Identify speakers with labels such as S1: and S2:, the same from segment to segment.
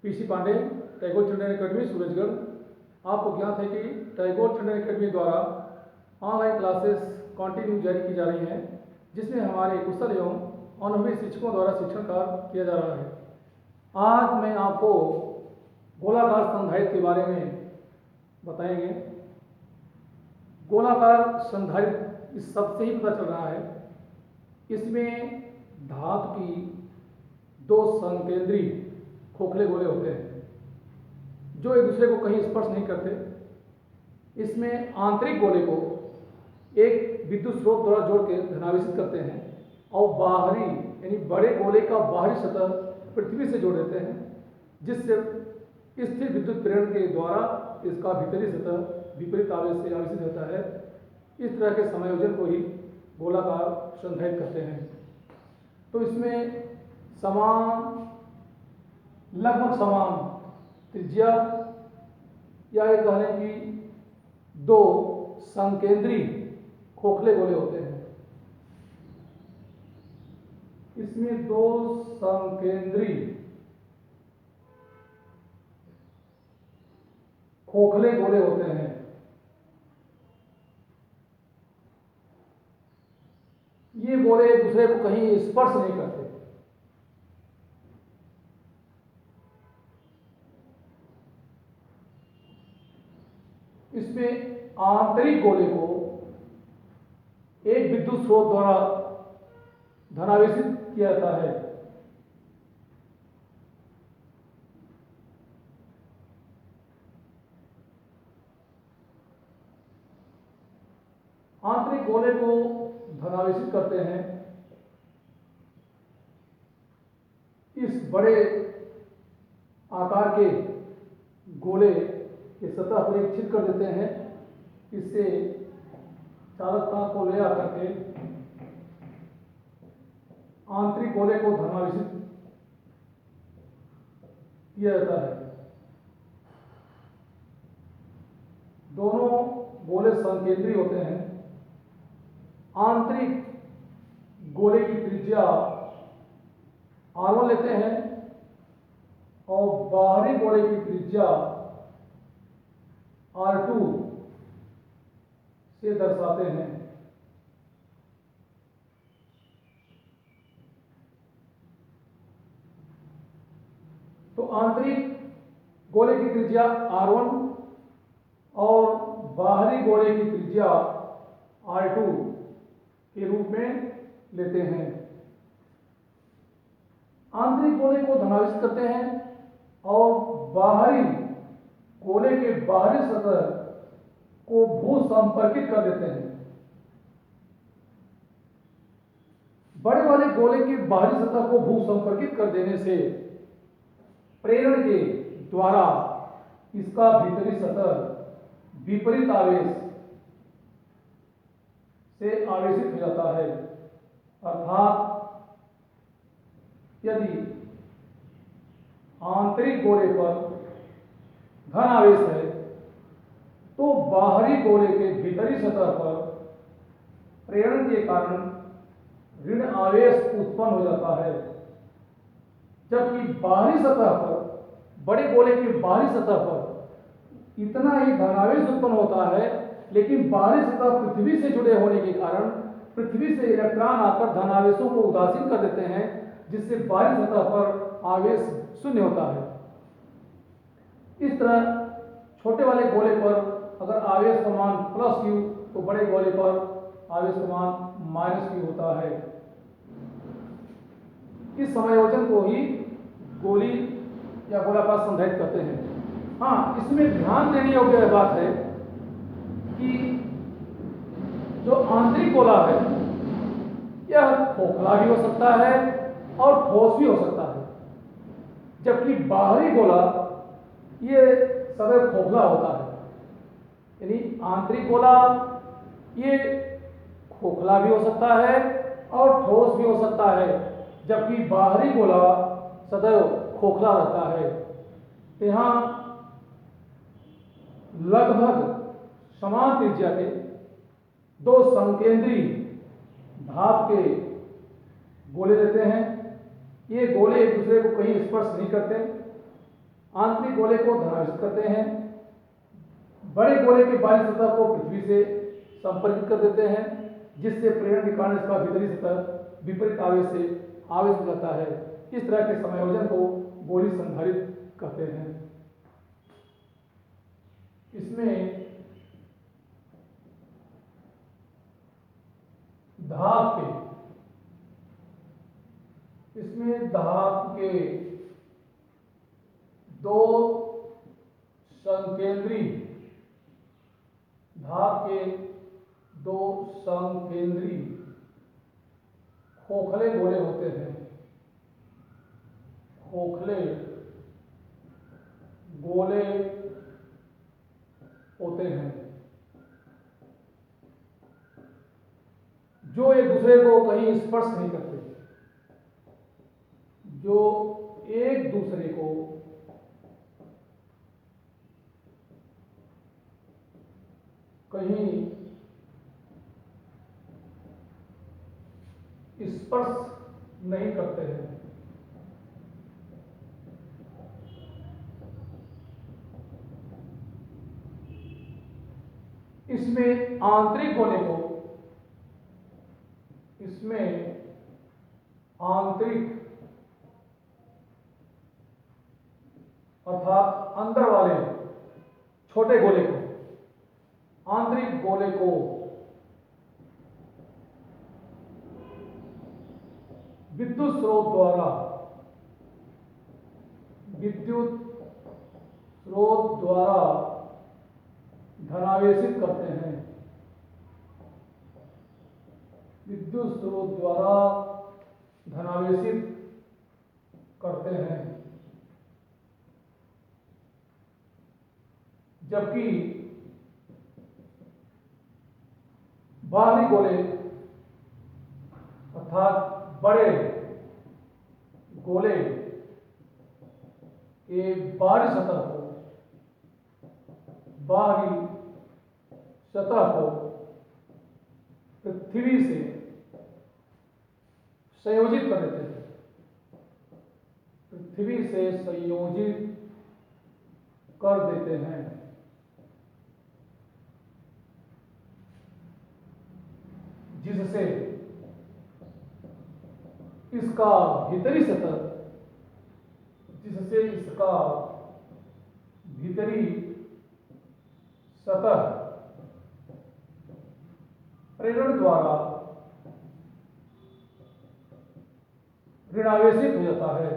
S1: PC Pandey, Tagore children academy Surajgarh. आपको ज्ञात है कि टैगोर चिल्ड्रन एकेडमी द्वारा ऑनलाइन क्लासेस कंटिन्यू जारी की जा रही हैं, जिसमें हमारे कुशल एवं अनुभवी शिक्षकों द्वारा शिक्षण कार्य किया जा रहा है। आज मैं आपको गोलाकार संधारित्र के बारे में बताएंगे। गोलाकार संधारित्र इस शब्द से ही पता चल रहा है। इसमें धातु की दो संकेंद्री खोखले गोले होते हैं जो एक दूसरे को कहीं स्पर्श नहीं करते। इसमें आंतरिक गोले को एक विद्युत स्रोत द्वारा जोड़ के धनावेशित करते हैं और बाहरी यानी बड़े गोले का बाहरी सतह पृथ्वी से जोड़ देते हैं, जिससे स्थिर विद्युत प्रेरण के द्वारा इसका भीतरी सतह विपरीत आवेश से आवेशित होता है। इस तरह के समायोजन को ही गोलाकार संधारित्र कहते हैं। तो इसमें लगभग समान त्रिज्या या ये कह लें कि दो संकेंद्री खोखले गोले होते हैं। इसमें दो संकेंद्री खोखले गोले होते हैं। ये गोले एक दूसरे को कहीं स्पर्श नहीं करते। इसमें आंतरिक गोले को एक विद्युत स्रोत द्वारा धनावेशित किया जाता है। आंतरिक गोले को धनावेशित करते हैं इस बड़े आकार के गोले की सतह पर एक छिद कर देते हैं। इससे चालकता को ले आकर के आंतरिक गोले को धनावेशित किया जाता है। दोनों गोले संकेंद्री होते हैं। आंतरिक गोले की त्रिज्या R1 लेते हैं और बाहरी गोले की त्रिज्या R2 से दर्शाते हैं। तो आंतरिक गोले की त्रिज्या R1 और बाहरी गोले की त्रिज्या R2 के रूप में लेते हैं। आंतरिक गोले को धनावेशित करते हैं और बाहरी गोले के बाहरी सतह को भू संपर्कित कर देते हैं। बड़े वाले गोले के बाहरी सतह को भू संपर्कित कर देने से प्रेरण के द्वारा इसका भीतरी सतह विपरीत आवेश से आवेशित हो जाता है। अर्थात यदि आंतरिक गोले पर धन आवेश है तो बाहरी गोले के भीतरी सतह पर प्रेरण के कारण ऋण आवेश उत्पन्न हो जाता है। जबकि बाहरी सतह पर बड़े गोले के बाहरी सतह पर इतना ही धनावेश उत्पन्न होता है, लेकिन बाहरी सतह पृथ्वी से जुड़े होने के कारण पृथ्वी से इलेक्ट्रॉन आकर धनावेशों को उदासीन कर देते हैं, जिससे बाहरी सतह पर आवेश शून्य होता है। इस तरह छोटे वाले गोले पर अगर आवेश का मान +Q तो बड़े गोले पर आवेश का मान -Q होता है। इस समायोजन को ही गोली या गोलाकार संधारित्र कहते हैं। हाँ, इसमें ध्यान देने योग्य बात है कि जो आंतरिक गोला है यह खोखला भी हो सकता है और ठोस भी हो सकता है, जबकि बाहरी गोला ये सदैव खोखला होता है। यानी आंतरिक गोला ये खोखला भी हो सकता है और ठोस भी हो सकता है, जबकि बाहरी गोला सदैव खोखला रहता है। यहाँ लगभग समान त्रिज्या के दो संकेंद्री धातु के गोले देते हैं। ये गोले एक दूसरे को कहीं स्पर्श नहीं करते। आंतरिक गोले को धनावेशित करते हैं, बड़े गोले के बाहरी सतह को पृथ्वी से संपर्कित कर देते हैं, जिससे प्रेरण के कारण इसका भीतरी सतह विपरीत आवेश से आवेश हो जाता है। इस तरह के समायोजन को गोली संधारित्र कहते हैं। इसमें धातु के दो संकेंद्री खोखले गोले होते हैं। खोखले गोले होते हैं जो एक दूसरे को कहीं स्पर्श नहीं करते, जो एक दूसरे को कहीं स्पर्श नहीं करते हैं। इसमें आंतरिक गोले को, अर्थात अंदर वाले छोटे गोले को, आंतरिक गोले को विद्युत स्रोत द्वारा धनावेशित करते हैं। विद्युत स्रोत द्वारा धनावेशित करते हैं, जबकि बाहरी गोले अर्थात बड़े गोले के बाहरी सतह को पृथ्वी से संयोजित कर देते हैं। पृथ्वी से संयोजित कर देते हैं, जिससे इसका भीतरी सतह प्रेरण द्वारा ऋणावेशित हो जाता है।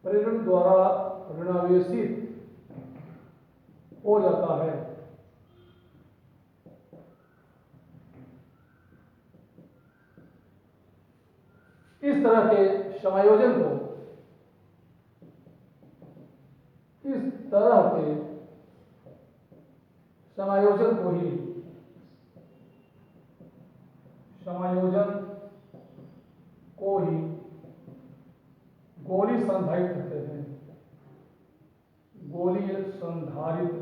S1: प्रेरण द्वारा ऋणावेशित हो जाता है। इस तरह के समायोजन को ही गोली संधारित्र कहते हैं। गोलीय संधारित्र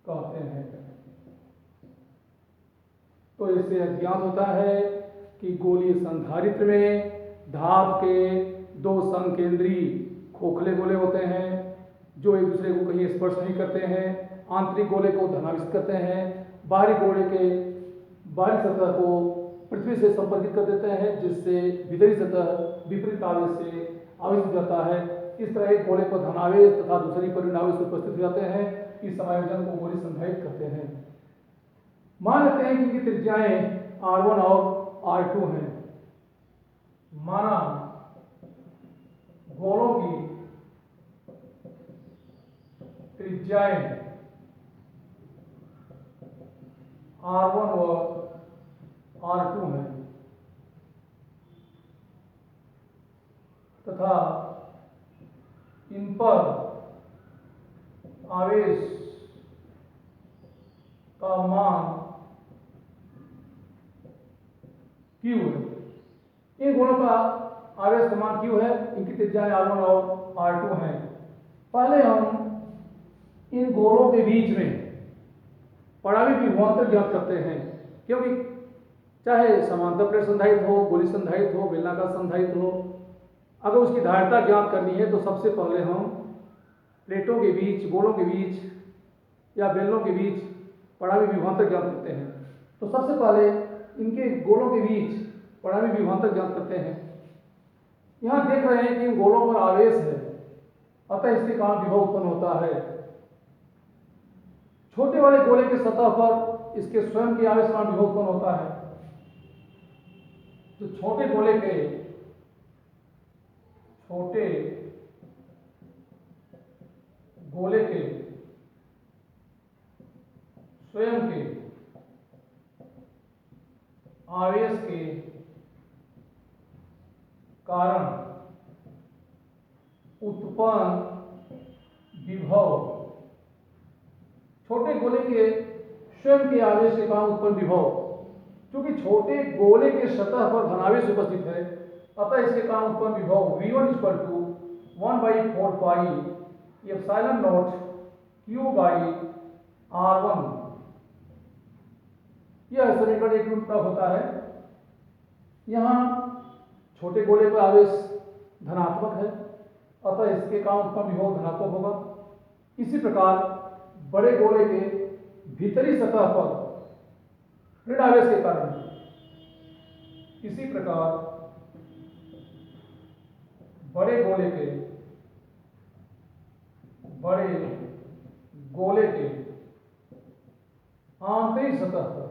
S1: कहते हैं। तो इससे ज्ञात होता है कि गोलीय संधारित्र में धातु के दो संकेंद्री खोखले गोले होते हैं जो एक दूसरे को कहीं स्पर्श नहीं करते हैं। आंतरिक गोले को धनावेशित करते हैं, बाहरी गोले के बाहरी सतह को पृथ्वी से संपर्कित कर देते हैं, जिससे भीतरी सतह विपरीत आवेश से आवेशित हो जाता है। इस तरह एक गोले पर धनावेश तथा दूसरी पर ऋणावेश उपस्थित हो जाते हैं। इस समायोजन को गोली संधारित्र कहते हैं। मान लेते हैं कि इनकी त्रिज्याएं R1 और R2 हैं। माना गोलों की त्रिज्याएं R1 और R2 हैं तथा इन पर आवेश का मान Q है। इन गोलों का आवेश का मान Q है, इनकी त्रिज्याएं R1 और R2 हैं। पहले हम इन गोलों के बीच में पराविक विभवांतर ज्ञात करते हैं, क्योंकि चाहे समांतर प्लेट संधारित्र हो, गोली संधारित्र हो, बेलनाकार संधारित्र हो, अगर उसकी धारिता ज्ञात करनी है तो सबसे पहले हम प्लेटों के बीच, गोलों के बीच या बेलनों के बीच पड़ावी विभवांतर ज्ञात करते हैं। तो सबसे पहले इनके गोलों के बीच पड़ावी विभवांतर ज्ञात करते हैं। यहाँ देख रहे हैं कि इन गोलों पर आवेश है, अतः इसके कारण विभव उत्पन्न होता है। छोटे वाले गोले के सतह पर इसके स्वयं के आवेश कारण विभव उत्पन्न होता है। तो छोटे गोले के स्वयं के आवेश के कारण उत्पन्न विभव, छोटे गोले के स्वयं के आवेश के कारण उत्पन्न विभव, क्योंकि छोटे गोले के सतह पर धनावेश उपस्थित है, अतः इसके कारण उत्पन्न विभव V1 = 1/4 pi epsilon not Q by R1। यह समीकरण एक रूप प्राप्त होता है। यहाँ छोटे गोले पर आवेश धनात्मक है, अतः इसके कारण उत्पन्न विभव धनात्मक होगा। इसी प्रकार बड़े गोले के भीतरी सतह पर ऋण आवेश के कारण, इसी प्रकार बड़े गोले के आंतरिक सतह पर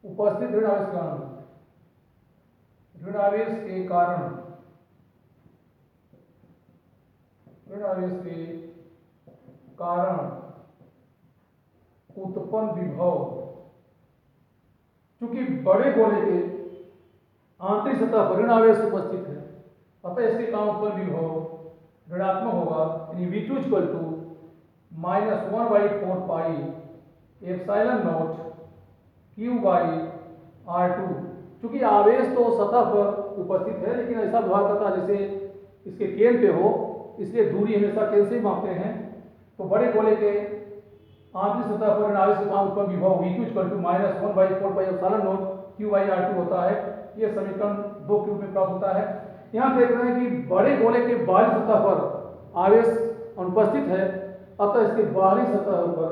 S1: उपस्थित ऋण आवेश के कारण उत्पन्न विभव, चूंकि बड़े गोले के आंतरिक सतह पर ऋण आवेश उपस्थित है, अतः इसके कारण उत्पन्न विभव ऋणात्मक होगा। यानी V2 = -1/4 pi epsilon not Q by R2। चूंकि आवेश तो सतह पर उपस्थित है, लेकिन ऐसा व्यवहार करता है जैसे इसके केंद्र पे हो, इसलिए दूरी हमेशा केंद्र से ही मापते हैं। तो बड़े गोले के आंतरिक सतह पर ऋण आवेश के कारण उत्पन्न विभव V2 = -1/4 pi epsilon not Q by R2 होता है। यह समीकरण 2 के रूप में प्राप्त होता है। यहाँ देख रहे हैं कि बड़े गोले के बाहरी सतह पर आवेश अनुपस्थित है, अतः इसके बाहरी सतह पर,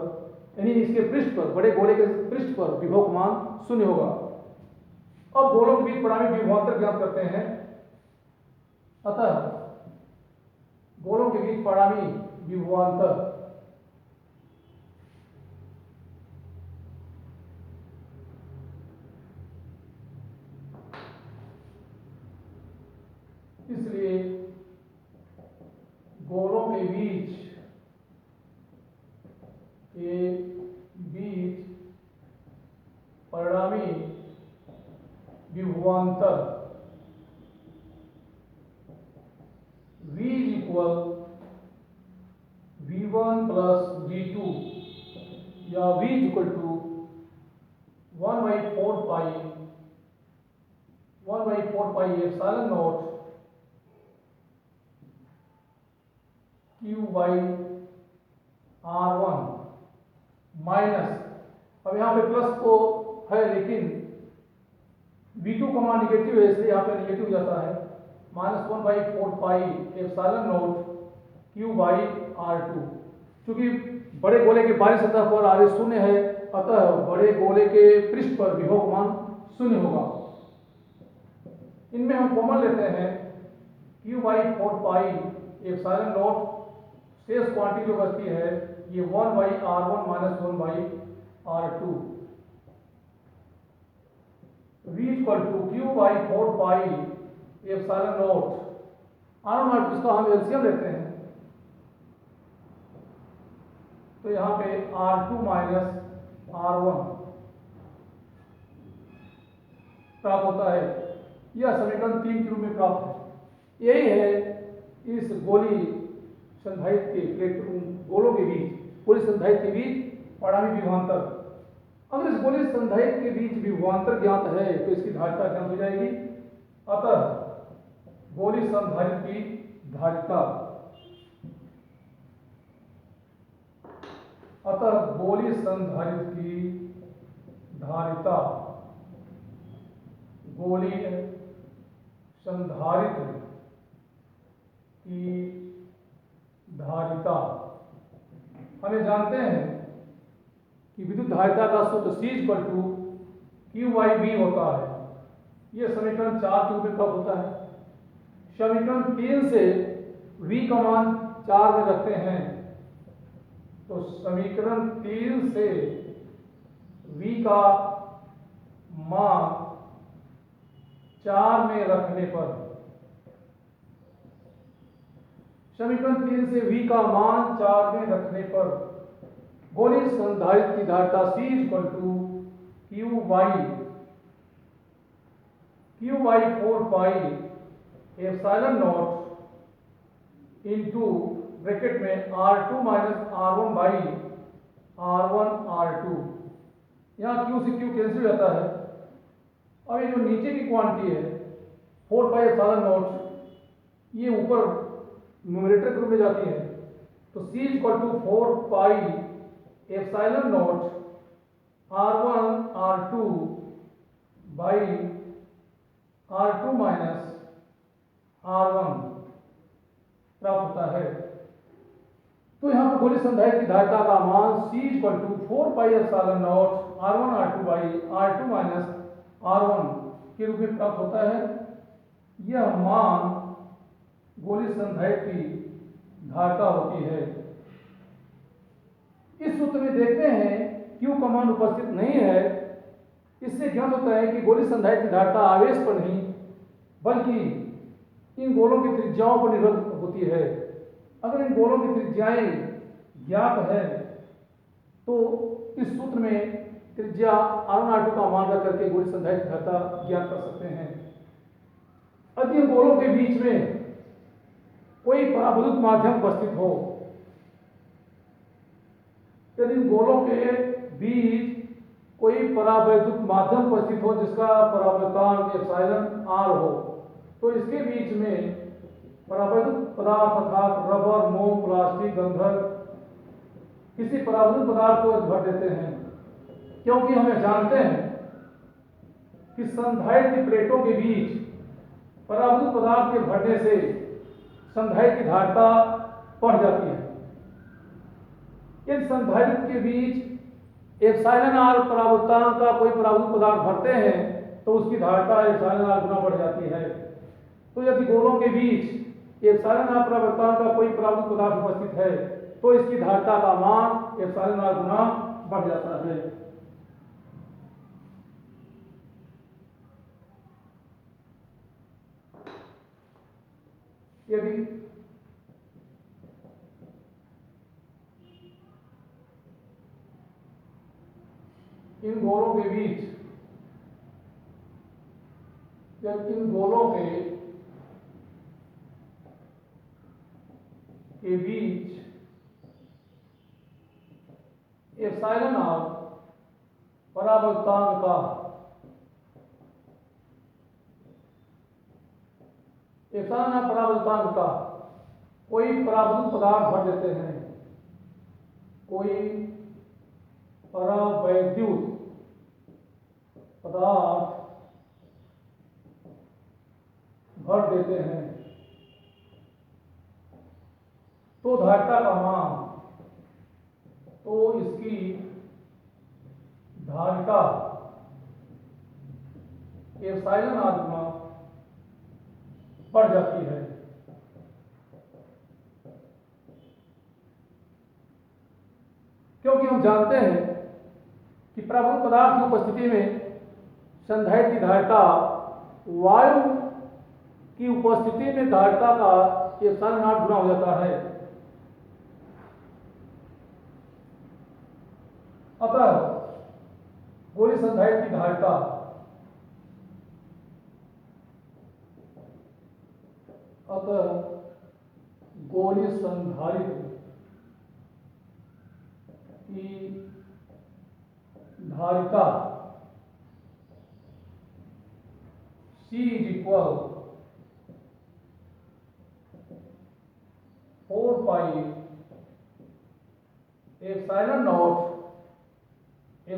S1: यानी इसके पृष्ठ पर, बड़े गोले के पृष्ठ पर विभव मान 0 होगा। अब गोलों के बीच पड़ावी विभवांतर ज्ञात करते हैं। अतः गोलों के बीच पड़ावी विभवांतर इसलिए गोलों के बीच परिणामी विभवांतर V = V1 + V2 या V = 1/4 pi epsilon not Q by R1 minus, अब यहाँ पे प्लस तो है लेकिन V2 का मान निगेटिव है, इसलिए यहाँ पे निगेटिव हो जाता है, -1/4 pi epsilon not Q by R2। चूंकि बड़े गोले के बाहरी सतह पर आवेश 0 है, अतः बड़े गोले के पृष्ठ पर विभव मान 0 होगा। इनमें हम कॉमन लेते हैं Q/4 पाई एप्सिलॉन नॉट, शेष क्वांटिटी जो बचती है ये 1/R1 - 1/R2। V = Q/4 pi epsilon not, R1 इसका हम एलसीएम लेते हैं, तो यहाँ पे R2 - R1 प्राप्त होता है। यह समीकरण 3 के रूप में प्राप्त है। यही है इस गोली संधारित्र के गोलों के बीच, गोली संधारित्र के बीच पड़ावी विभवांतर। अगर इस गोली संधारित्र के बीच विभवांतर ज्ञात है तो इसकी धारिता ज्ञात हो जाएगी। अतः गोली संधारित्र की धारिता, गोलीय संधारित्र की धारिता। हमें जानते हैं कि विद्युत धारिता का सूत्र C = Q/V होता है। यह समीकरण 4 के रूप में प्राप्त होता है। समीकरण 3 से V का मान 4 में रखते हैं, तो समीकरण 3 से V का मान 4 में रखने पर, समीकरण 3 से V का मान 4 में रखने पर गोलीय संधारित्र की धारिता C = Q/4πε0 इंटू ब्रैकेट में R2 - R1/R1R2। यहाँ Q से Q कैंसिल हो जाता है। अब ये जो नीचे की क्वांटिटी है 4πε0, ये ऊपर न्यूमरेटर के रूप में जाती है, तो C = 4πε0 R1R2/R2 - प्राप्त होता है। तो यहाँ पर गोलीय संधारित्र की धारिता का मान C = 4πε0 R1R2/R2 - R1 के रूप में प्राप्त होता है। यह मान गोलीय संधारित्र की धारिता होती है। इस सूत्र में देखते हैं Q का मान उपस्थित नहीं है। इससे ज्ञात होता है कि गोलीय संधारित्र की धारिता आवेश पर नहीं बल्कि इन गोलों की त्रिज्याओं पर निर्भर होती है। अगर इन गोलों की त्रिज्याएं ज्ञात है तो इस सूत्र में त्रिज्या R1R2 का मान रख करके गोलीय संधारित्र की धारिता ज्ञात कर सकते हैं। यदि इन गोलों के बीच में कोई परावैद्युत माध्यम उपस्थित हो, यदि इन गोलों के बीच कोई परावैद्युत माध्यम उपस्थित हो जिसका परावर्तन εr हो, तो इसके बीच में परावैद्युत पदार्थ अर्थात रबर, मोम, प्लास्टिक, गंधक किसी परावैद्युत पदार्थ को भर देते हैं, क्योंकि हमें जानते हैं कि संधारित्र की प्लेटों के बीच परावैद्युत पदार्थ के भरने से संधारित्र की धारिता बढ़ जाती है। इन संधारित्र के बीच εr परावर्तन का कोई परावैद्युत पदार्थ भरते हैं तो उसकी धारिता εr गुना बढ़ जाती है। तो यदि गोलों के बीच εr परावर्तन का कोई परावैद्युत पदार्थ उपस्थित है तो इसकी धारिता का मान εr गुना बढ़ जाता है। यदि इन गोलों के बीच εr परावर्तन का कोई परावैद्युत पदार्थ भर देते हैं, कोई परावैद्युत पदार्थ भर देते हैं, तो धारिता का मान, तो इसकी धारिता εr गुना बढ़ जाती है। क्योंकि हम जानते हैं कि परावैद्युत पदार्थ की उपस्थिति में संधारित्र की धारिता वायु की उपस्थिति में धारिता का εr गुना हो जाता है। अतः गोलीय संधारित्र की धारिता की धारिता C = 4πε0 εr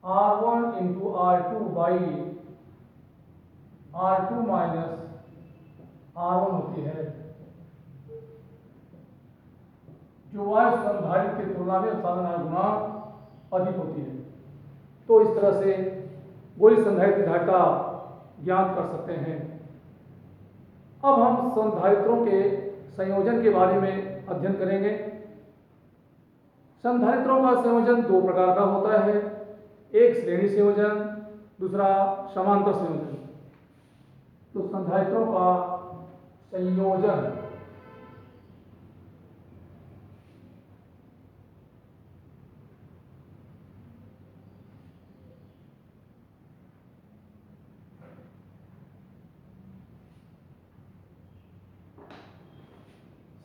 S1: R1 into R2 by R2 minus R1 होती है, जो वायु संधारित्र की तुलना में साधारण गुना अधिक होती है। तो इस तरह से गोलीय संधारित्र की धारिता ज्ञात कर सकते हैं। अब हम संधारित्रों के संयोजन के बारे में अध्ययन करेंगे। संधारित्रों का संयोजन दो प्रकार का होता है, एक श्रेणी संयोजन, दूसरा समांतर संयोजन। तो संधारित्रों का संयोजन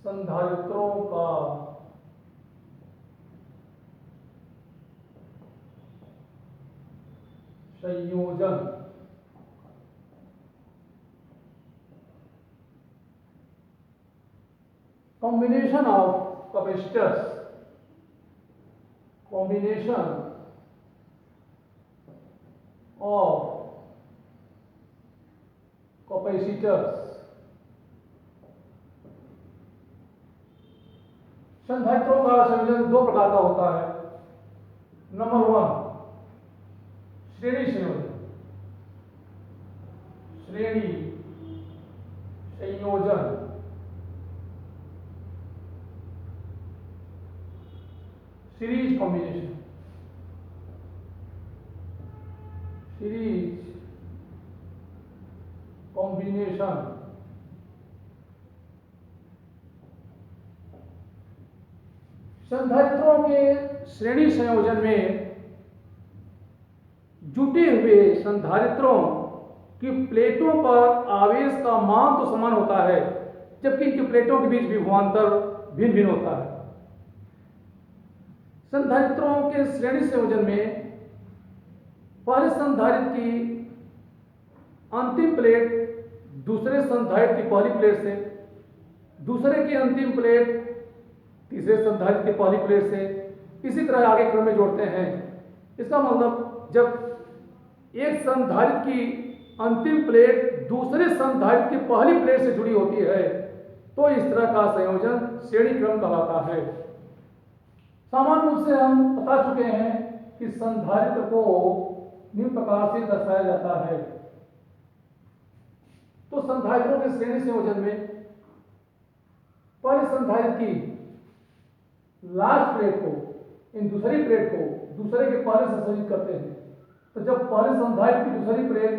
S1: संधारित्रों का संयोजन combination of capacitors, combination of capacitors। संधारित्रों का संयोजन दो प्रकार का होता है। नंबर 1 श्रेणी संयोजन, श्रेणी संयोजन सीरीज कॉम्बिनेशन, सीरीज कॉम्बिनेशन। संधारित्रों के श्रेणी संयोजन में जुटे हुए संधारित्रों की प्लेटों पर आवेश का मान तो समान होता है, जबकि इनकी प्लेटों के बीच विभवांतर भिन्न भिन्न होता है। संधारित्रों के श्रेणी संयोजन में पहले संधारित्र की अंतिम प्लेट दूसरे संधारित्र की पहली प्लेट से, दूसरे की अंतिम प्लेट तीसरे संधारित्र की पहली प्लेट से, इसी तरह आगे क्रम में जोड़ते हैं। इसका मतलब जब एक संधारित्र की अंतिम प्लेट दूसरे संधारित्र की पहली प्लेट से जुड़ी होती है, तो इस तरह का संयोजन श्रेणी क्रम कहलाता है। सामान्य रूप से हम बता चुके हैं कि संधारित्र को निम्न प्रकार से दर्शाया जाता है। तो संधारित्रों के श्रेणी संयोजन में पहले संधारित्र की लास्ट प्लेट को इन दूसरी प्लेट को दूसरे के पहले से संयोजित करते हैं। तो जब पहले संधारित्र की दूसरी प्लेट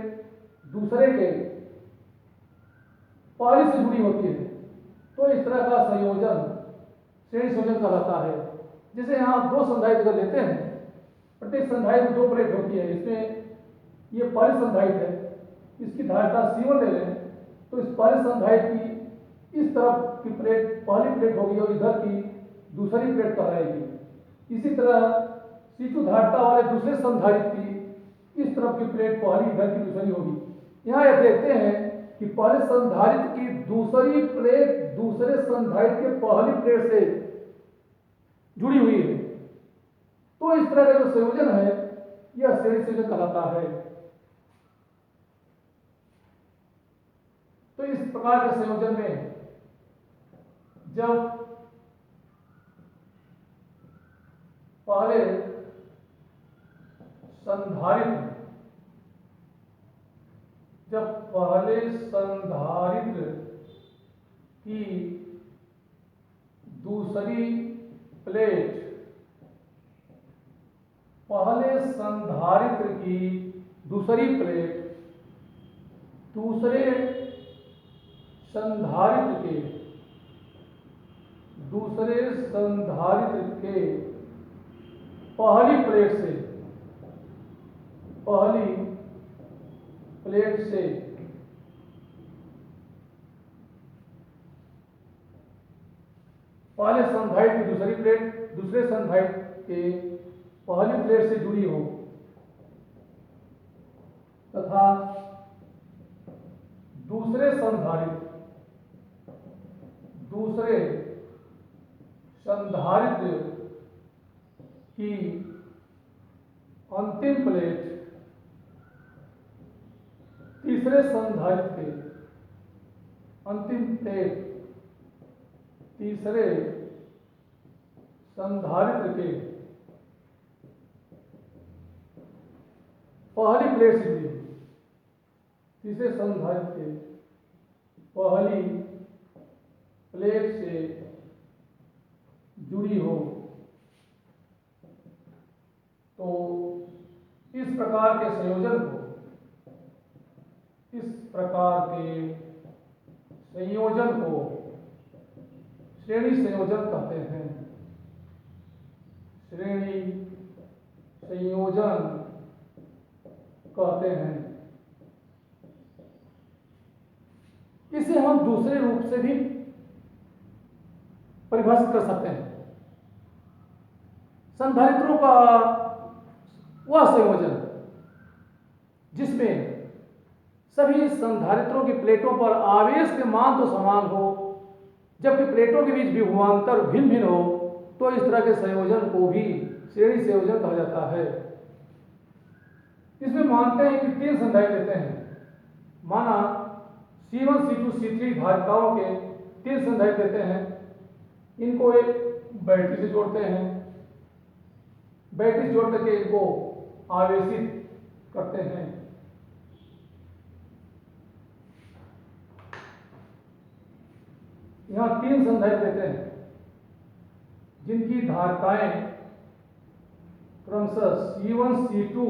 S1: दूसरे के पहले से जुड़ी होती है, तो इस तरह का संयोजन श्रेणी संयोजन कहलाता है। जैसे यहाँ दो संधारित्र लेते हैं, प्रत्येक संधारित्र में दो प्लेट होती है। इसमें ये पहले संधारित्र है, इसकी धारिता C1 ले लें, तो इस पहले संधारित्र की इस तरफ की प्लेट पहली प्लेट होगी और इधर की दूसरी प्लेट कहलाएगी। इसी तरह C2 धारिता वाले दूसरे संधारित्र की इस तरफ की प्लेट पहली, इधर की दूसरी होगी। यहाँ यह देखते हैं कि पहले संधारित्र की दूसरी प्लेट दूसरे संधारित्र के पहली प्लेट से जुड़ी हुई है। तो इस तरह का जो संयोजन है यह श्रेणी संयोजन कहलाता है। तो इस प्रकार के संयोजन में जब पहले संधारित्र की दूसरी प्लेट पहले संधारित्र की दूसरी प्लेट दूसरे संधारित्र के पहली प्लेट से पहले संधारित्र की दूसरी प्लेट दूसरे संधारित्र के पहली प्लेट से जुड़ी हो, तथा दूसरे संधारित्र की अंतिम प्लेट तीसरे संधारित्र के अंतिम प्लेट तीसरे संधारित्र के पहली प्लेट से जुड़ी, तीसरे संधारित्र के पहली प्लेट से जुड़ी हो तो इस प्रकार के संयोजन को श्रेणी संयोजन कहते हैं। श्रेणी संयोजन कहते हैं। इसे हम दूसरे रूप से भी परिभाषित कर सकते हैं। संधारित्रों का वह संयोजन जिसमें सभी संधारित्रों की प्लेटों पर आवेश के मान तो समान हो, जबकि प्लेटों के बीच विभवांतर भिन्न भिन्न हो, तो इस तरह के संयोजन को भी श्रेणी संयोजन कहा जाता है। इसमें मानते हैं कि तीन संधारित्र देते हैं। माना C1 C2 C3 धारिताओं के तीन संधारित्र देते हैं। इनको एक बैटरी से जोड़ते हैं, बैटरी से जोड़ करके इनको आवेशित करते हैं। यहां तीन संधारित्र देते हैं जिनकी धारिताएं क्रमशः C1 C2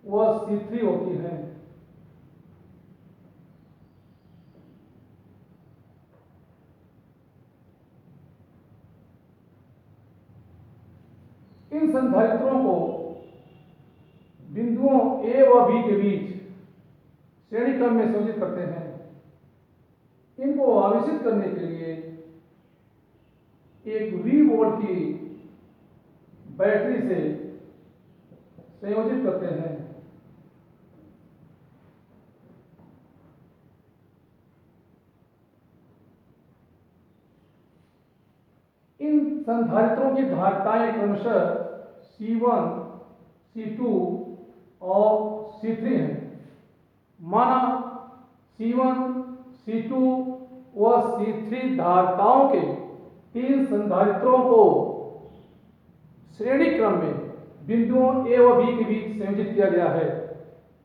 S1: व C3 होती हैं। इन संधारित्रों को बिंदुओं A व B के बीच श्रेणी क्रम में संयोजित करते हैं। इनको आवेशित करने के लिए एक V वोल्ट की बैटरी से संयोजित करते हैं। इन संधारित्रों की धारिताएं क्रमशः C1 C2 और C3 हैं। माना C1 C2 व C3 धारिताओं के तीन संधारित्रों को श्रेणी क्रम में बिंदुओं A व B के बीच संयोजित किया गया है।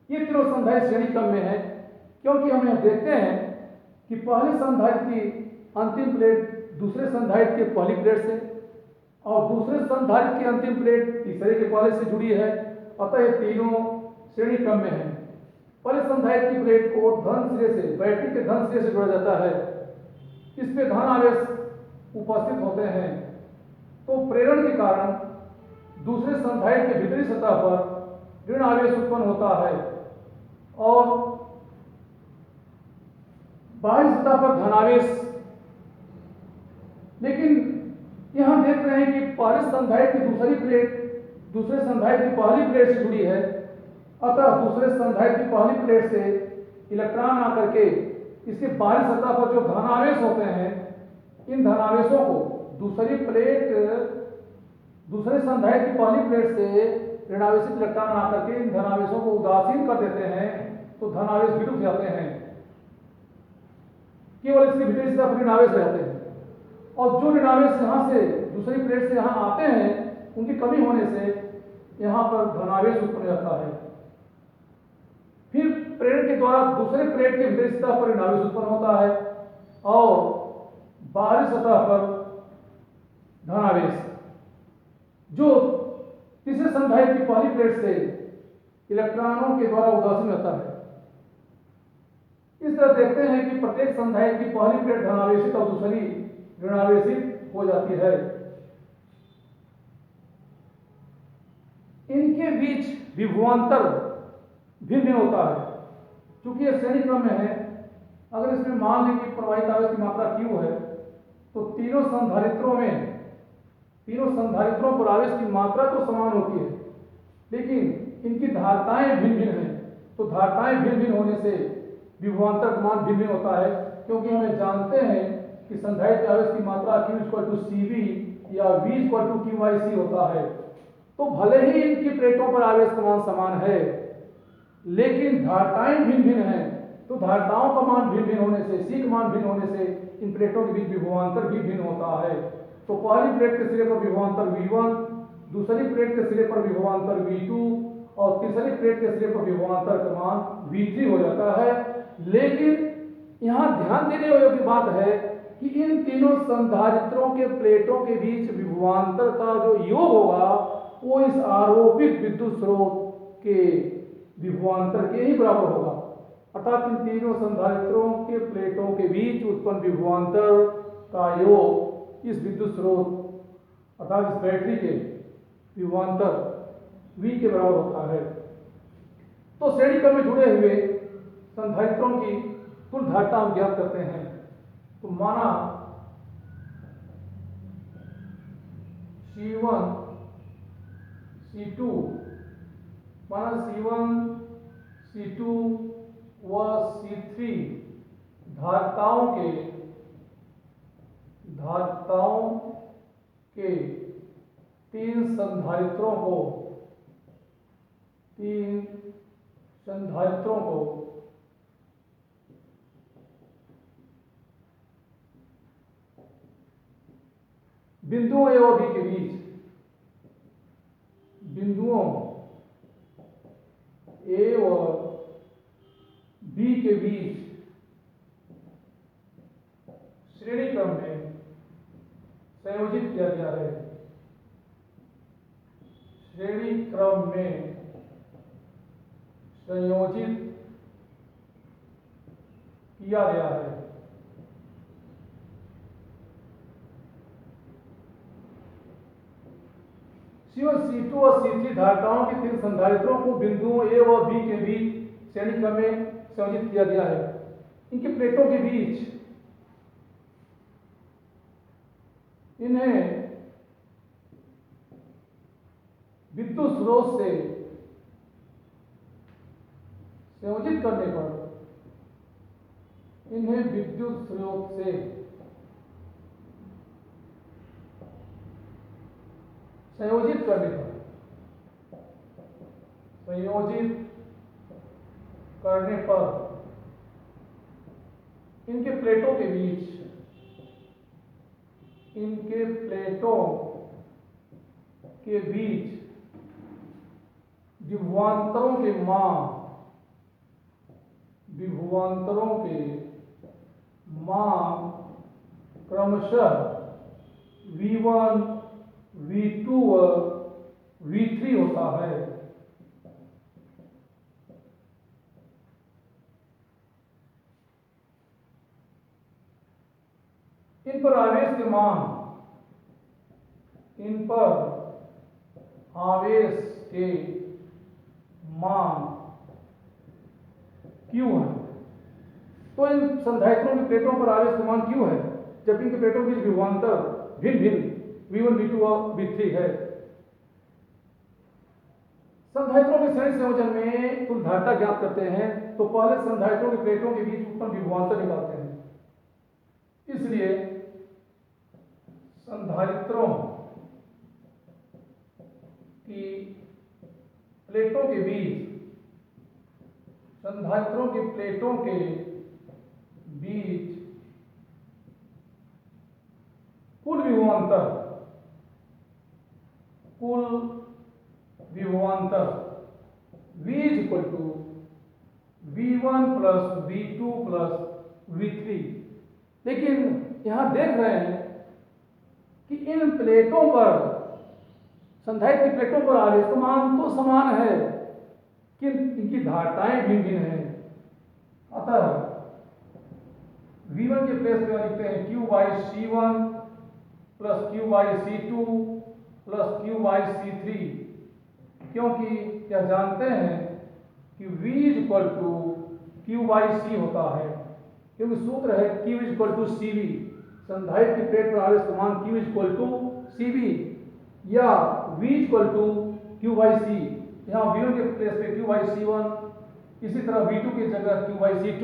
S1: ये तीनों संधारित्र श्रेणी क्रम में है क्योंकि हम यह देखते हैं कि पहले संधारित्र की अंतिम प्लेट दूसरे संधारित्र के पहली प्लेट से और दूसरे संधारित्र की अंतिम प्लेट तीसरे के पहले से जुड़ी है। अतः ये तीनों श्रेणी क्रम में है। पहले संधारित्र की प्लेट को धन सिरे से, बैटरी के धन सिरे से जोड़ा जाता है। इस पे धन आवेश उपस्थित होते हैं तो प्रेरण के कारण दूसरे संधारित्र के भीतरी सतह पर ऋण आवेश उत्पन्न होता है और बाहरी सतह पर धनावेश। लेकिन यहां देख रहे हैं कि पहले संधारित्र की दूसरी प्लेट दूसरे संधारित्र की पहली प्लेट से जुड़ी है। अतः दूसरे संधारित्र की पहली प्लेट से इलेक्ट्रॉन आकर के इसके बाहरी सतह पर जो धनावेश होते हैं, इन धनावेशों को दूसरे संधारित्र की पहली प्लेट से ऋणावेशित इलेक्ट्रॉन आकर के इन धनावेशों को उदासीन कर देते हैं तो धनावेश विलुप्त हो जाते हैं। केवल इसके भीतरी सतह पर ऋणावेश रहते हैं और जो ऋणावेश यहाँ से दूसरी प्लेट से यहाँ आते हैं उनकी कमी होने से यहाँ पर धनावेश उत्पन्न हो जाता है। फिर प्रेरण के द्वारा दूसरे प्लेट के भीतरी सतह पर ऋणावेश उत्पन्न होता है और बाहरी सतह पर धनावेश जो तीसरे संधारित्र की पहली प्लेट से इलेक्ट्रॉनों के द्वारा उदासीन होता है। इस तरह देखते हैं कि प्रत्येक संधारित्र की पहली प्लेट धनावेशित और दूसरी ऋणावेशित हो जाती है। इनके बीच विभवांतर भिन्न भिन्न होता है। चूंकि यह श्रेणी क्रम में है, अगर इसमें मान लें कि प्रवाहित आवेश की मात्रा Q है तो तीनों संधारित्रों पर आवेश की मात्रा तो समान होती है, लेकिन इनकी धारिताएं भिन्न भिन्न हैं। तो धारिताएं भिन्न भिन्न होने से विभवांतर का मान भिन्न भिन्न होता है, क्योंकि हमें जानते हैं कि संधारित्र आवेश की मात्रा Q = CB या V = QIC होता है। तो भले ही इनकी प्लेटों पर आवेश का मान समान है, लेकिन धारिताएं भिन्न भिन्न हैं। तो धारिताओं का मान भिन्न भिन्न होने से, C का मान भिन्न होने से इन प्लेटों के बीच विभवांतर भी भिन्न होता है। तो पहली प्लेट के सिरे पर विभवांतर V1, दूसरी प्लेट के सिरे पर विभवांतर V2 और तीसरी प्लेट के सिरे पर विभवांतर का मान V3 हो जाता है। लेकिन यहाँ ध्यान देने योग्य बात है कि इन तीनों संधारित्रों के प्लेटों के बीच विभवांतर का जो योग होगा वो इस आरोपित विद्युत स्रोत के विभवांतर के ही बराबर होगा। अर्थात इन तीनों संधारित्रों के प्लेटों के बीच उत्पन्न विभवांतर का योग इस विद्युत स्रोत अर्थात इस बैटरी के विभवांतर V के बराबर होता है। तो श्रेणी क्रम में जुड़े हुए संधारित्रों की कुल धारिता हम ज्ञात करते हैं। तो माना C1 C2 माना C1 C2 व C3 धारिताओं के तीन संधारित्रों को बिंदुओं A और B के बीच, बिंदुओं A और B के बीच श्रेणी क्रम में संयोजित किया गया है। श्रेणी क्रम में संयोजित किया गया है। C1 C2 और C3 धारिताओं के तीन संधारित्रों को बिंदुओं A और B के बीच श्रेणी क्रम में संयोजित किया गया है। इनकी प्लेटों के बीच इन्हें विद्युत स्रोत से संयोजित करने पर संयोजित करने पर इनके प्लेटों के बीच विभवांतरों के मान क्रमशः V1 V2 और V3 होता है। इन पर आवेश के मान Q है। तो इन संधारित्रों की प्लेटों पर आवेश का मान Q है, जबकि इनके प्लेटों के बीच विभवांतर भिन्न V1 V2 और V3 है। संधारित्रों के श्रेणी संयोजन में कुल धारिता ज्ञात करते हैं। तो पहले संधारित्रों की प्लेटों के बीच उत्पन्न विभवांतर निकालते हैं। इसलिए संधारित्रों की प्लेटों के बीच कुल विभवांतर V equal to V1 plus V2 plus V3। लेकिन यहां देख रहे हैं कि इन प्लेटों पर, संधारित्र की प्लेटों पर आवेश का मान तो समान है कि इनकी धारिताएं भिन्न भिन्न हैं। अतः V1 के प्लेस पे लिखते हैं Q by C1 plus Q by C2 plus Q by C3, क्योंकि क्या जानते हैं कि V equal to Q by C होता है, क्योंकि सूत्र है Q इक्वल टू CV। संधारित्र की प्लेट पर आवेश का मान Q इक्वल टू CV या V equal to Q by C। यहाँ V1 के प्लेस पे Q बाई C1, इसी तरह V2 की जगह Q बाई C2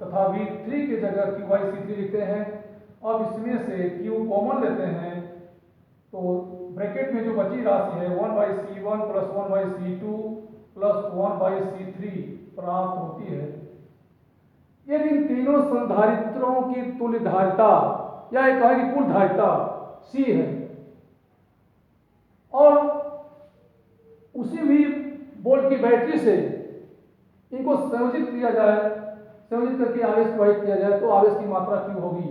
S1: तथा V3 की जगह Q बाई C3 लिखते हैं। अब इसमें से Q कॉमन लेते हैं तो ब्रैकेट में जो बची राशि है 1/C1 plus 1/C2 plus 1/C3 प्राप्त होती है यदि इन तीनों संधारित्रों की तुल्य धारिता या एक कहें कि कुल धारिता C है और उसी भी वोल्ट की बैटरी से इनको संयोजित किया जाए, संयोजित करके आवेश प्रवाहित किया जाए तो आवेश की मात्रा Q होगी।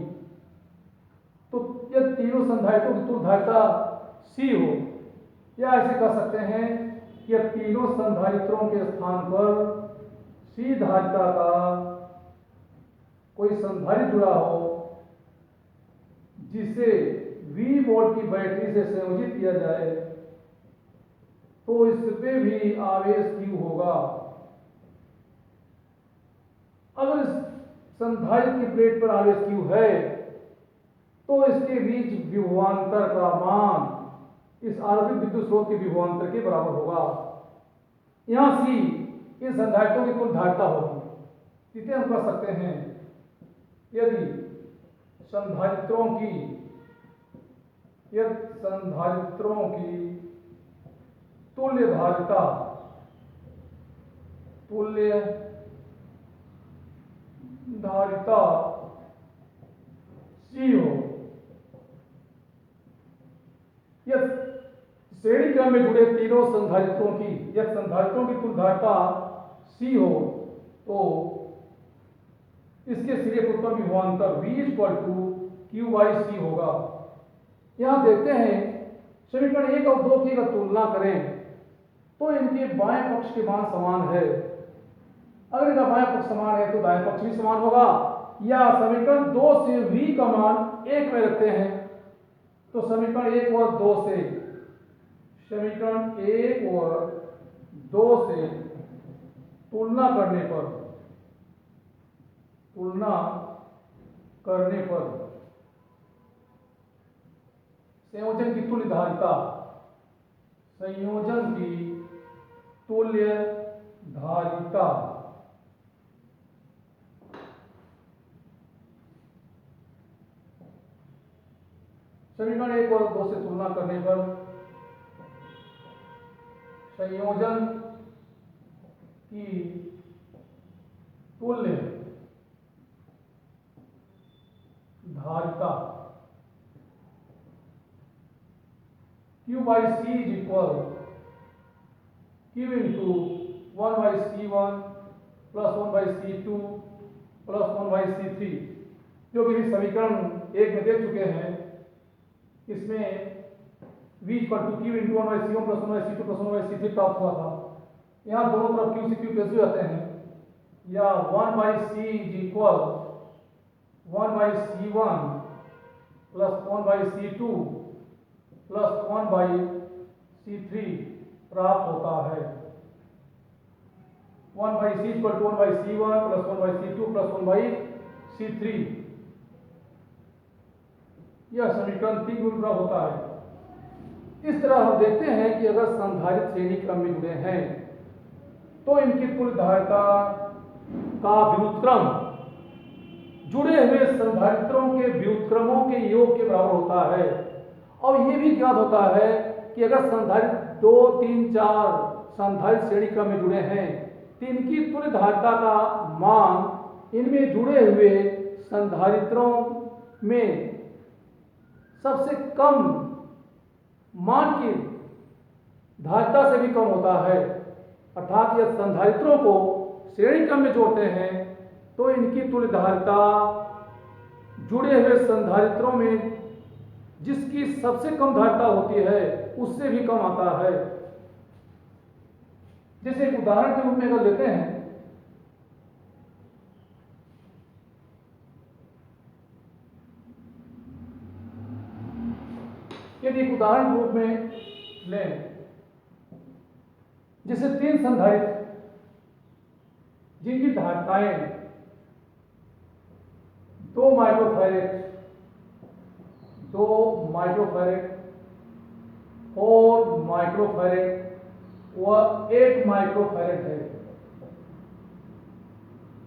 S1: तो यह तीनों संधारित्रों की तुल्य धारिता C हो, या ऐसे कह सकते हैं कि यह तीनों संधारित्रों के स्थान पर C धारिता का कोई संधारित्र जुड़ा हो जिसे V वोल्ट की बैटरी से संयोजित किया जाए तो इसमें भी आवेश Q होगा। अगर इस संधारित्र की प्लेट पर आवेश Q है तो इसके बीच विभवांतर का मान इस आरोपित विद्युत स्रोत के विभवांतर के बराबर होगा। यहां C इन संधारित्रों की कुल धारिता होगी, जिसे हम कह सकते हैं यदि संधारित्रों की तुल्य धारिता C हो, यह श्रेणी क्रम में जुड़े तीनों संधारित्रों की तुल्य धारिता C हो तो इसके सिरे पर उत्पन्न विभवांतर V Q/C होगा। यहां देखते हैं समीकरण 1 और 2 की अगर तुलना करें तो इनके बाएं पक्ष के मान समान है। अगर इनका बाएं पक्ष समान है तो दाएं पक्ष भी समान होगा, या समीकरण 2 से V का मान 1 में रखते हैं तो समीकरण 1 और 2 से तुलना करने पर संयोजन की तुल्य धारिता समीकरण 1 और 2 से तुलना करने पर संयोजन की तुल्य धारिता Q/C is equal Q into 1/C1 plus 1/C2 plus 1/C3, जो कि समीकरण 1 में दे चुके हैं। इसमें V equal to Q into 1/C1 plus 1/C2 plus 1/C3 प्राप्त हुआ था। यहाँ दोनों तरफ Q से Q कैसे जाते हैं, या 1/C is equal 1/C1 plus 1/C2 plus 1/C3 प्राप्त होता है। 1/C equal to 1/C1 plus 1/C2 plus 1/C3, यह समीकरण 3 गुण प्राप्त होता है। इस तरह हम देखते हैं कि अगर संधारित्र श्रेणी क्रम में जुड़े हैं तो इनकी कुल धारिता का व्युत्क्रम जुड़े हुए संधारित्रों के व्युत्क्रमों के योग के बराबर होता है। और यह भी ज्ञात होता है कि अगर संधारित्र 2, 3, 4 संधारित्र श्रेणी क्रम में जुड़े हैं तो इनकी तुल्य धारिता का मान इनमें जुड़े हुए संधारित्रों में सबसे कम मान की धारिता से भी कम होता है। अर्थात यह संधारित्रों को श्रेणी क्रम में जोड़ते हैं तो इनकी तुल्य धारिता जुड़े हुए संधारित्रों में जिसकी सबसे कम धारिता होती है उससे भी कम आता है। जैसे एक उदाहरण के रूप में अगर लेते हैं, यदि एक उदाहरण के रूप में लें, जैसे 3 संधारित्र जिनकी धारिताएं 2 माइक्रोफैरेड, 4 माइक्रोफैरेड व 8 माइक्रोफैरेड है,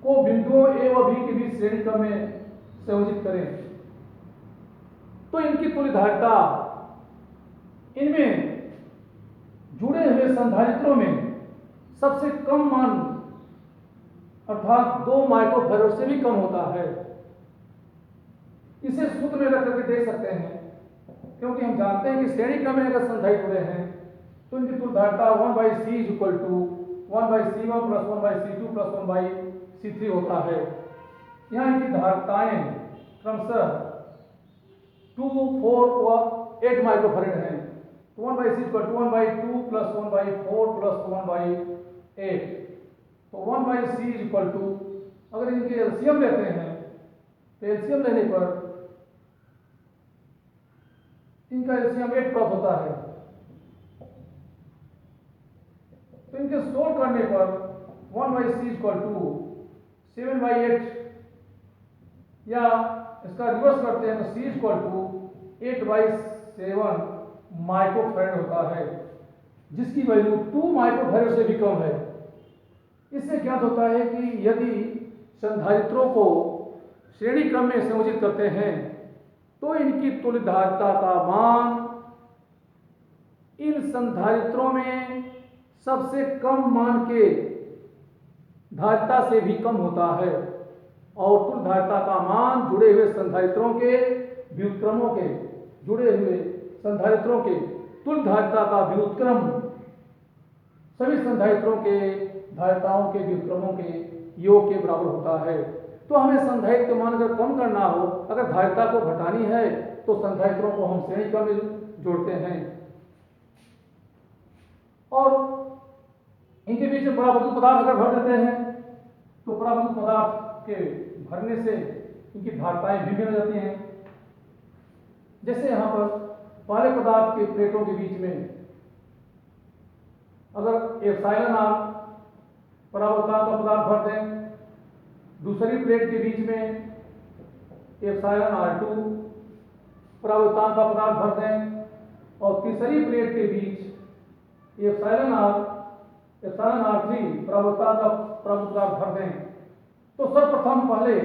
S1: को बिंदुओं A व B के बीच श्रेणी क्रम में संयोजित करें तो इनकी तुल्य धारिता इनमें जुड़े हुए संधारित्रों में सबसे कम मान अर्थात 2 माइक्रोफैराड से भी कम होता है। इसे सूत्र में रख करके देख सकते हैं, क्योंकि हम जानते हैं कि श्रेणी क्रम में अगर संधारित्र जुड़े हैं तो इनकी तुल्य धारिता 1/c equal to 1/c1 plus 1/c2 plus 1/c3 होता है। यहाँ इनकी धारिताएं क्रमशः 2, 4 और 8 माइक्रोफैराड हैं। 1/c equal to 1/2 plus 1/4 plus 1/8। तो 1/c इक्वल टू, अगर इनके एलसीएम लेते हैं तो एलसीएम लेने पर इनका एलसीएम 8 प्राप्त होता है। तो इनके सोल्व करने पर 1/c इक्वल टू 7/8, या इसका रिवर्स करते हैं तो c इक्वल टू 8/7 माइक्रोफैराड होता है, जिसकी वैल्यू 2 माइक्रोफैराड से भी कम है। इससे ज्ञात होता है कि यदि संधारित्रों को श्रेणी क्रम में संयोजित करते हैं तो इनकी तुल्य धारिता का मान इन संधारित्रों में सबसे कम मान के धारिता से भी कम होता है, और तुल्य धारिता का मान जुड़े हुए संधारित्रों के व्युत्क्रमों के तुल्य धारिता का व्युत्क्रम सभी संधारित्रों के धारिताओं के व्युत्क्रमों के योग के बराबर होता है। तो हमें संधारित्र मान अगर कम करना हो, अगर धारिता को घटानी है, तो संधारित्रों को हम श्रेणी क्रम में जोड़ते हैं और इनके बीच में परावैद्युत पदार्थ अगर भर देते हैं तो परावैद्युत पदार्थ के भरने से इनकी धारिताएं भिन्न हो जाती हैं। जैसे यहाँ पर पहले पदार्थ के प्लेटों के बीच में अगर एप्सिलॉन r परावर्तन का पदार्थ भर दें, दूसरी प्लेट के बीच में एप्सिलॉन r2 परावर्तन का पदार्थ भर दें, और तीसरी प्लेट के बीच एप्सिलॉन r3 परावर्तन का पदार्थ भर दें, तो सर्वप्रथम पहले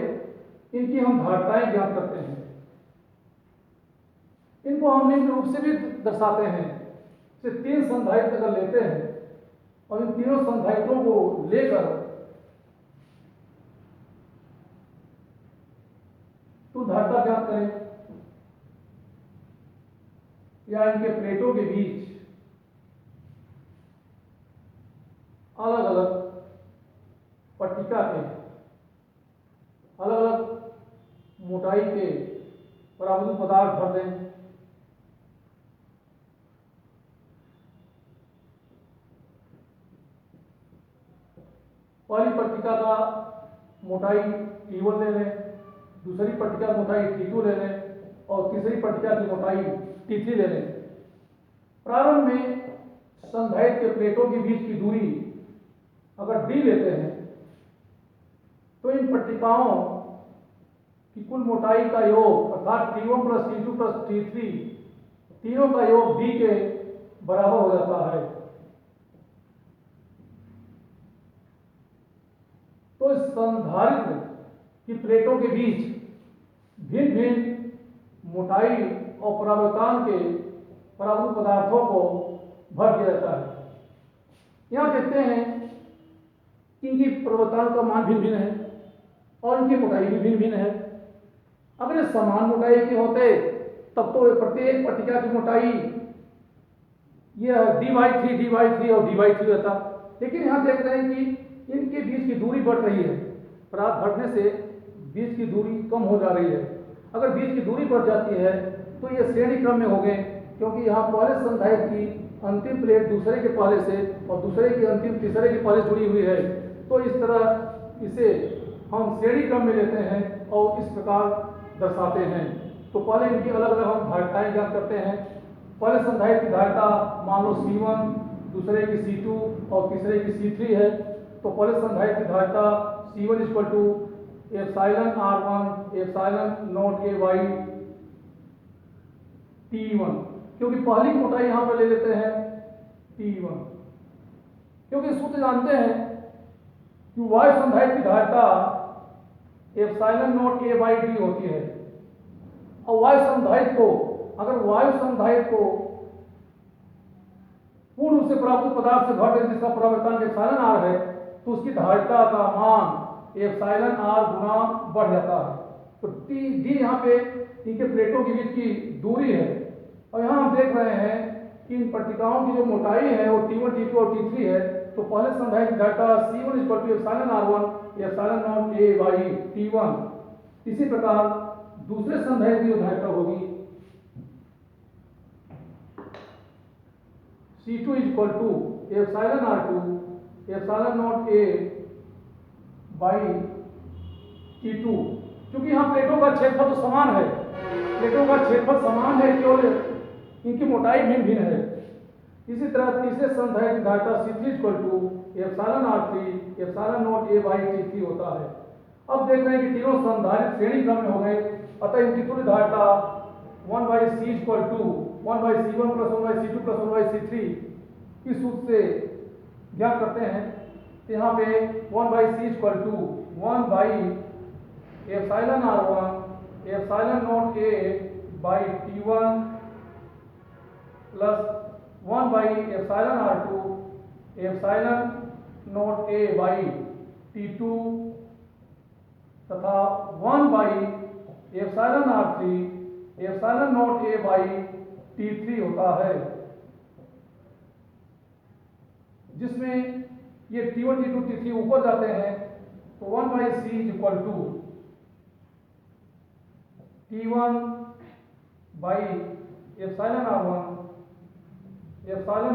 S1: इनकी हम धारिताएं ज्ञात करते हैं। इनको हम निम्न रूप से भी दर्शाते हैं। जैसे 3 संधारित्र अगर लेते हैं और इन तीनों संधारित्रों को लेकर तो धारिता ज्ञात करें, या इनके प्लेटों के बीच अलग अलग पट्टिका के अलग अलग मोटाई के परावैद्युत पदार्थ भर दें। पहली पट्टिका का मोटाई T1 ले लें, दूसरी पट्टिका की मोटाई T2 ले लें, और तीसरी पट्टिका की मोटाई T3 ले लें। प्रारंभ में संधारित्र के प्लेटों के बीच की दूरी अगर d लेते हैं तो इन पट्टिकाओं की कुल मोटाई का योग अर्थात T1 plus T2 plus T3 तीनों का योग d के बराबर हो जाता है। तो इस संधारित्र की प्लेटों के बीच भिन्न भिन्न मोटाई और परावर्तन के परावैद्युत पदार्थों को भर दिया जाता है। यहाँ देखते हैं कि इनकी परावर्तन का मान भिन्न भिन्न है और इनकी मोटाई भी भिन्न भिन्न है। अगर ये समान मोटाई के होते तब तो प्रत्येक पट्टिका की मोटाई यह d/3 और d/3 होता, लेकिन यहाँ देख रहे हैं कि इनके बीच की दूरी बढ़ रही है। पदार्थ भरने से बीच की दूरी कम हो जा रही है। अगर बीच की दूरी बढ़ जाती है तो ये श्रेणी क्रम में हो गए, क्योंकि यहाँ पहले संधारित्र की अंतिम प्लेट दूसरे के पहले से और दूसरे की अंतिम तीसरे के पहले जुड़ी हुई है। तो इस तरह इसे हम श्रेणी क्रम में लेते हैं और इस प्रकार दर्शाते हैं। तो पहले इनकी अलग अलग हम धारिताएं ज्ञात करते हैं। पहले संधारित्र की धारिता मान लो C1, दूसरे की C2 और तीसरे की C3 है। तो पहले संधारित्र की धारिता C1 equal to epsilon r1 epsilon naught a by T1, क्योंकि पहली मोटाई यहां पर ले लेते हैं T1, क्योंकि सूत्र जानते हैं कि वायु संधारित्र की धारिता epsilon naught a by D होती है। और वायु संधारित्र को पूर्ण रूप से पराभूत पदार्थ से घट है जिसका परावर्तन एप्सिलॉन आर है, तो उसकी धारिता का मान एप्सिलॉन आर गुना बढ़ जाता है। तो टी डी यहाँ पे इनके प्लेटों के बीच की दूरी है। और यहाँ हम देख रहे हैं कि इन पट्टिकाओं की जो मोटाई है वो T1, T2 और T3 है। तो पहले संधारित्र की धारिता C1 epsilon R1 epsilon naught A by T1। इसी प्रकार दूसरे संधारित्र की जो धारिता होगी C2 epsilon R2 epsilon naught A by T2। क्योंकि यहाँ प्लेटों का क्षेत्रफल तो समान है, प्लेटों का क्षेत्रफल समान है, केवल इनकी मोटाई भिन्न भिन्न है। इसी तरह तीसरे संधारित्र की धारिता C3 epsilon R3 epsilon naught A by T3 होता है। अब देख रहे हैं कि तीनों संधारित्र श्रेणी क्रम में हो गए, अतः इनकी तुल्य धारिता 1 by C equal to 1 by C1 plus 1 by C2 plus 1 by C3 इस सूत्र से ज्ञात करते हैं। तो यहाँ पे 1 by C equal to 1 by epsilon R1 epsilon naught A by T1 plus 1 by epsilon R2 epsilon naught A by T2 तथा 1 by epsilon R3 epsilon naught A by T3 होता है, जिसमें ये T1, T2, T3 ऊपर जाते हैं। तो 1 by C equal to T1 by epsilon R1 epsilon